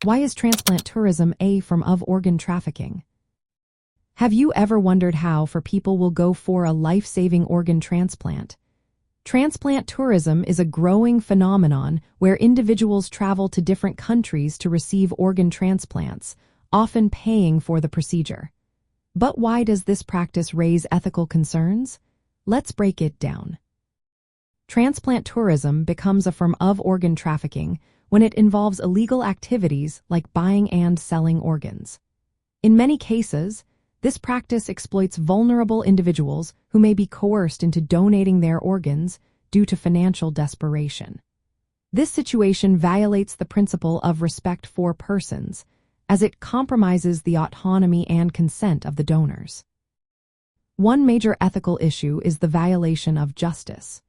Why is transplant tourism a form of organ trafficking? Have you ever wondered how people will go for a life-saving organ transplant? Transplant tourism is a growing phenomenon where individuals travel to different countries to receive organ transplants, often paying for the procedure. But why does this practice raise ethical concerns? Let's break it down. Transplant tourism becomes a form of organ trafficking when it involves illegal activities like buying and selling organs. In many cases, this practice exploits vulnerable individuals who may be coerced into donating their organs due to financial desperation. This situation violates the principle of respect for persons, as it compromises the autonomy and consent of the donors. One major ethical issue is the violation of justice.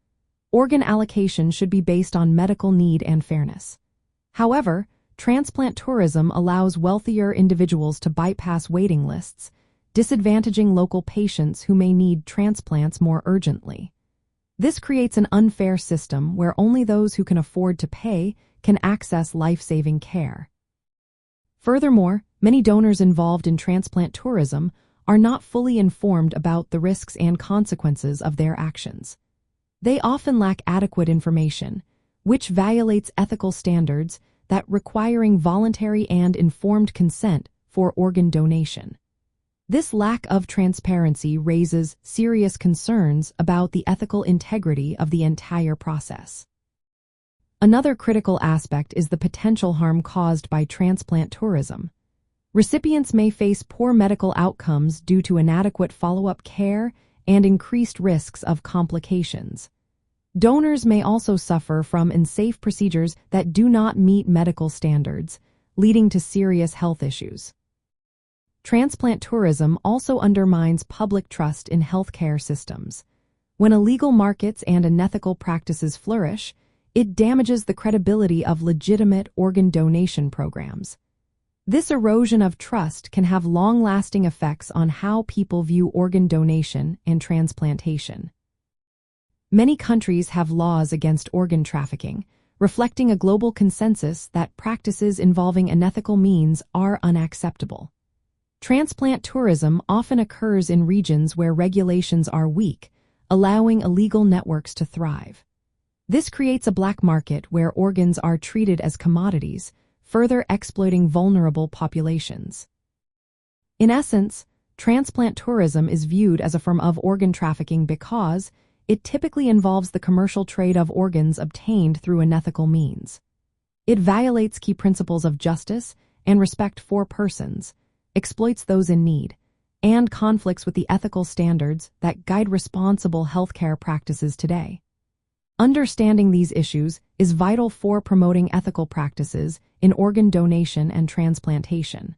Organ allocation should be based on medical need and fairness. However, transplant tourism allows wealthier individuals to bypass waiting lists, disadvantaging local patients who may need transplants more urgently. This creates an unfair system where only those who can afford to pay can access life-saving care. Furthermore, many donors involved in transplant tourism are not fully informed about the risks and consequences of their actions. They often lack adequate information, which violates ethical standards that requiring voluntary and informed consent for organ donation. This lack of transparency raises serious concerns about the ethical integrity of the entire process. Another critical aspect is the potential harm caused by transplant tourism. Recipients may face poor medical outcomes due to inadequate follow-up care and increased risks of complications. Donors may also suffer from unsafe procedures that do not meet medical standards, leading to serious health issues. Transplant tourism also undermines public trust in healthcare systems. When illegal markets and unethical practices flourish, it damages the credibility of legitimate organ donation programs. This erosion of trust can have long-lasting effects on how people view organ donation and transplantation. Many countries have laws against organ trafficking, reflecting a global consensus that practices involving unethical means are unacceptable. Transplant tourism often occurs in regions where regulations are weak, allowing illegal networks to thrive. This creates a black market where organs are treated as commodities, further exploiting vulnerable populations. In essence, transplant tourism is viewed as a form of organ trafficking because it typically involves the commercial trade of organs obtained through unethical means. It violates key principles of justice and respect for persons, exploits those in need, and conflicts with the ethical standards that guide responsible healthcare practices today. Understanding these issues is vital for promoting ethical practices in organ donation and transplantation.